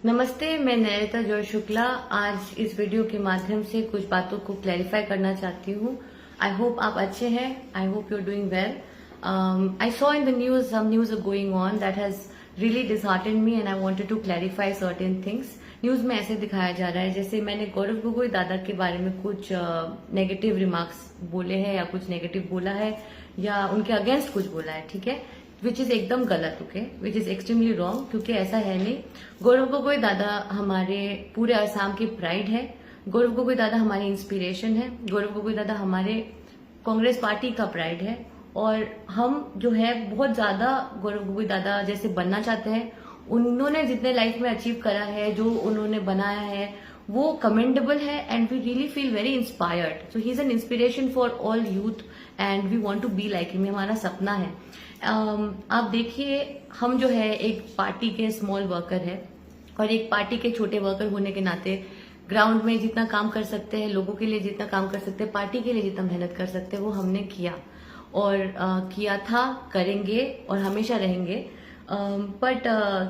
नमस्ते, मैं नैरिता जॉय शुक्ला आज इस वीडियो के माध्यम से कुछ बातों को क्लैरिफाई करना चाहती हूँ। आई होप आप अच्छे हैं। I hope you are doing well. I saw in the news some news are going on that has really disheartened me and I wanted to clarify certain things. News में ऐसे दिखाया जा रहा है जैसे मैंने गौरव गोगोई दादा के बारे में कुछ नेगेटिव रिमार्क्स बोले हैं या कुछ नेगेटिव बोला है या उनके अगेंस्ट कुछ बोला है, ठीक है, विच इज एकदम गलत, okay, which is extremely wrong, क्योंकि ऐसा है नहीं। गौरव गोगोई दादा हमारे पूरे असम की प्राइड है। गौरव गोगोई दादा हमारी इंस्पिरेशन है। गौरव गोगोई दादा हमारे कांग्रेस पार्टी का प्राइड है और हम जो है बहुत ज्यादा गौरव गोगोई दादा जैसे बनना चाहते हैं। उन्होंने जितने लाइफ में अचीव करा है, जो उन्होंने बनाया है, वो कमेंडेबल है and we really feel very inspired. So he is an inspiration for all youth and we want to be like him. हमारा सपना है। आप देखिए, हम जो है एक पार्टी के स्मॉल वर्कर है और एक पार्टी के छोटे वर्कर होने के नाते ग्राउंड में जितना काम कर सकते हैं, लोगों के लिए जितना काम कर सकते हैं, पार्टी के लिए जितना मेहनत कर सकते हैं, वो हमने किया और किया था, करेंगे और हमेशा रहेंगे। बट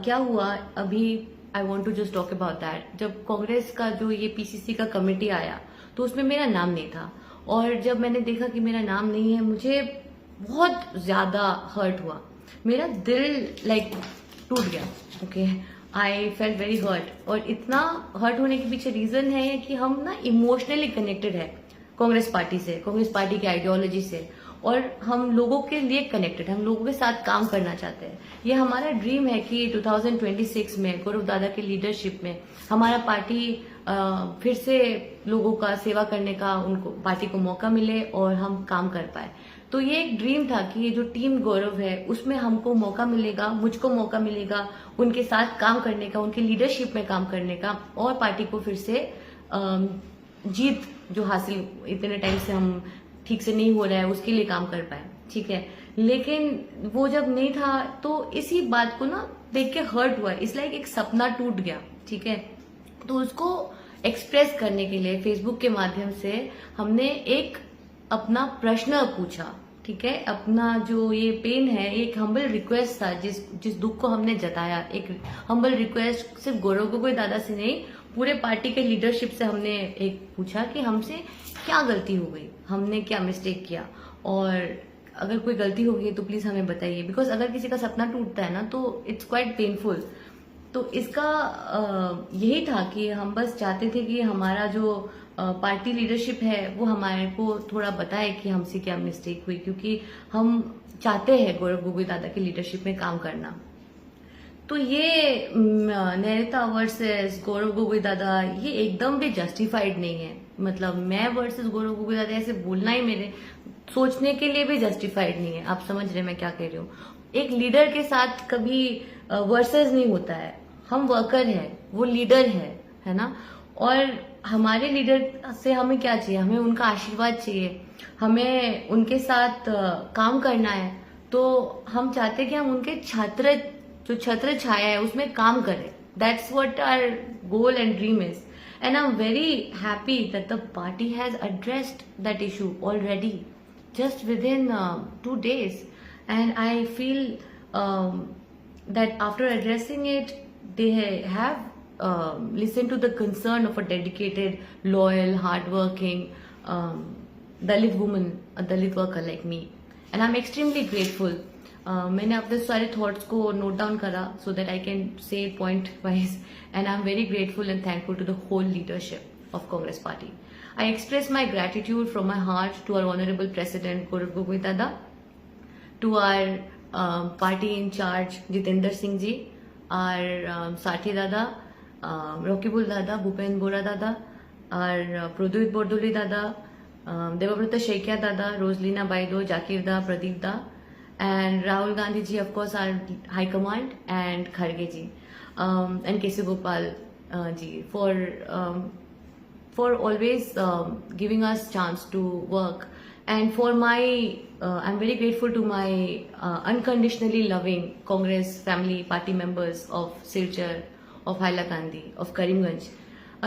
क्या हुआ अभी, I want to just talk about that. जब कांग्रेस का जो ये पीसीसी का कमेटी आया तो उसमें मेरा नाम नहीं था और जब मैंने देखा कि मेरा नाम नहीं है, मुझे बहुत ज्यादा हर्ट हुआ। मेरा दिल टूट गया, okay, I felt very hurt. और इतना हर्ट होने के पीछे रीजन है कि हम ना इमोशनली कनेक्टेड है कांग्रेस पार्टी से, कांग्रेस पार्टी की आइडियोलॉजी से, और हम लोगों के लिए कनेक्टेड है, हम लोगों के साथ काम करना चाहते हैं। ये हमारा ड्रीम है कि 2026 में गौरव दादा की लीडरशिप में हमारा पार्टी फिर से लोगों का सेवा करने का उनको पार्टी को मौका मिले और हम काम कर पाए। तो ये एक ड्रीम था कि ये जो टीम गौरव है उसमें हमको मौका मिलेगा, मुझको मौका मिलेगा उनके साथ काम करने का, उनकी लीडरशिप में काम करने का और पार्टी को फिर से जीत जो हासिल इतने टाइम से हम ठीक से नहीं हो रहा है उसके लिए काम कर पाए, ठीक है। लेकिन वो जब नहीं था तो इसी बात को ना देख के हर्ट हुआ, इसलिए एक सपना टूट गया, ठीक है। तो उसको एक्सप्रेस करने के लिए फेसबुक के माध्यम से हमने एक अपना प्रश्न पूछा, ठीक है। अपना जो ये पेन है, एक हम्बल रिक्वेस्ट था जिस दुख को हमने जताया। एक हम्बल रिक्वेस्ट सिर्फ गौरव गोगोई दादा से नहीं, पूरे पार्टी के लीडरशिप से हमने एक पूछा कि हमसे क्या गलती हो गई, हमने क्या मिस्टेक किया, और अगर कोई गलती हो गई तो प्लीज हमें बताइए। बिकॉज अगर किसी का सपना टूटता है ना तो इट्स क्वाइट पेनफुल। तो इसका यही था कि हम बस चाहते थे कि हमारा जो पार्टी लीडरशिप है वो हमारे को थोड़ा बताए कि हमसे क्या मिस्टेक हुई, क्योंकि हम चाहते हैं गौरव गोगोई दादा की लीडरशिप में काम करना। तो ये नैरिता वर्सेस गौरव गोगोई दादा ये एकदम भी जस्टिफाइड नहीं है। मतलब मैं वर्सेस गौरव गोगोई दादा ऐसे बोलना ही मेरे सोचने के लिए भी जस्टिफाइड नहीं है। आप समझ रहे मैं क्या कह रही हूँ। एक लीडर के साथ कभी वर्सेस नहीं होता है। हम वर्कर है, वो लीडर है ना। और हमारे लीडर से हमें क्या चाहिए, हमें उनका आशीर्वाद चाहिए, हमें उनके साथ काम करना है। तो हम चाहते कि हम उनके जो छत्र छाया है उसमें काम करें। That's what our goal and dream is, and I am very happy that the party has addressed that issue already just within 2 days, and I feel that after addressing it they have listened to the concern of a dedicated, loyal, hardworking Dalit woman, a Dalit worker like me, and I'm extremely grateful. मैंने अपने सारे thoughts को note down करा so that I can say point wise, and I'm very grateful and thankful to the whole leadership of Congress Party. I express my gratitude from my heart to our Honorable President Gaurav Gogoi Dada, to our party in charge Jitendra Singh ji, our Sathi Dada, Rokibul Dada, Bhupen Bora Dada, our Pradut Bordoli Dada, Devabrata Shaikia Dada, Rosalina Baido, Jakir Da, Pradeep Da, and Rahul Gandhi ji, of course, our High Command, and Kharge ji, and K.C. Gopal ji for always giving us chance to work, and for my I'm very grateful to my unconditionally loving Congress family party members of Silchar, of Hailakandi, of Karimganj,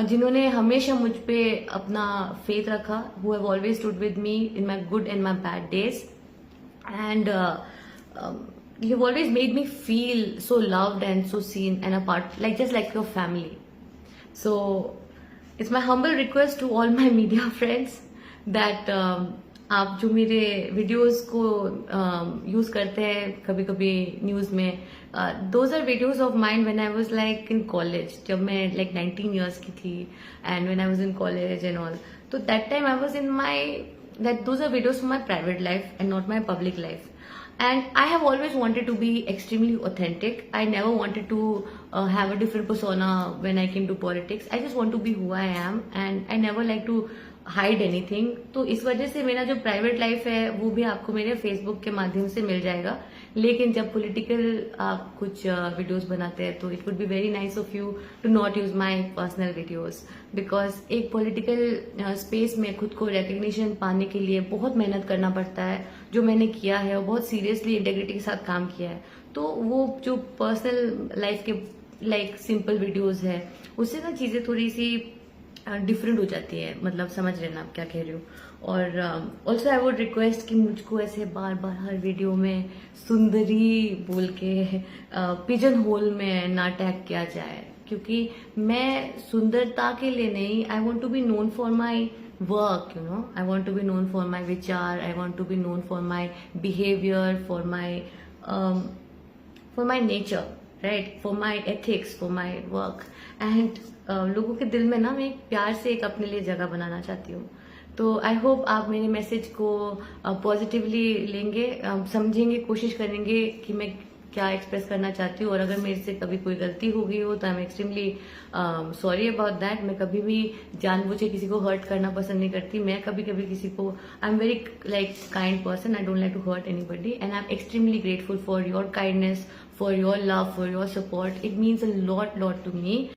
जिन्होंने हमेशा मुझ पे अपना faith रखा, who have always stood with me in my good and my bad days, and you've always made me feel so loved and so seen and a part, like just like your family. So it's my humble request to all my media friends that आप जो मेरे videos को use करते हैं कभी कभी news में, those are videos of mine when I was like in college, जब मैं लाइक 19 इयर्स की थी and when I was in college and all. तो that time I was in my, that those are videos from my private life and not my public life. And I have always wanted to be extremely authentic. I never wanted to have a different persona when I came to politics. I just want to be who I am and I never like to hide anything. तो इस वजह से मेरा जो private life है वो भी आपको मेरे फेसबुक के माध्यम से मिल जाएगा. लेकिन जब पॉलिटिकल आप कुछ वीडियोस बनाते हैं तो it would be very nice of you to not use my personal videos, because एक पॉलिटिकल स्पेस में खुद को रिकग्निशन पाने के लिए बहुत मेहनत करना पड़ता है, जो मैंने किया है और बहुत सीरियसली इंटेग्रिटी के साथ काम किया है. तो वो जो पर्सनल लाइफ के लाइक सिंपल वीडियोस है उससे ना चीजें थोड़ी सी डिफरेंट हो जाती है. मतलब समझ रहे ना आप क्या कह रही हूँ. और ऑल्सो आई वुड रिक्वेस्ट कि मुझको ऐसे बार बार हर वीडियो में सुंदरी बोल के पिजन होल में ना टैग किया जाए, क्योंकि मैं सुंदरता के लिए नहीं, I want to be known for my work, you know. I want to be known for my विचार, I want to be known for my behaviour, for my nature, right, for my ethics, for my work. And लोगों के दिल में ना मैं प्यार से एक अपने लिए जगह बनाना चाहती हूँ. तो आई होप आप मेरे मैसेज को पॉजिटिवली लेंगे, समझेंगे, कोशिश करेंगे कि मैं क्या एक्सप्रेस करना चाहती हूँ. और अगर मेरे से कभी कोई गलती हो गई हो तो आई am extremely sorry about that. मैं कभी भी जानबूझ के किसी को हर्ट करना पसंद नहीं करती. मैं कभी कभी किसी को, I am very like kind person, I don't like to hurt anybody, and I am extremely grateful for your kindness, for your love, for your support. It means a lot to me.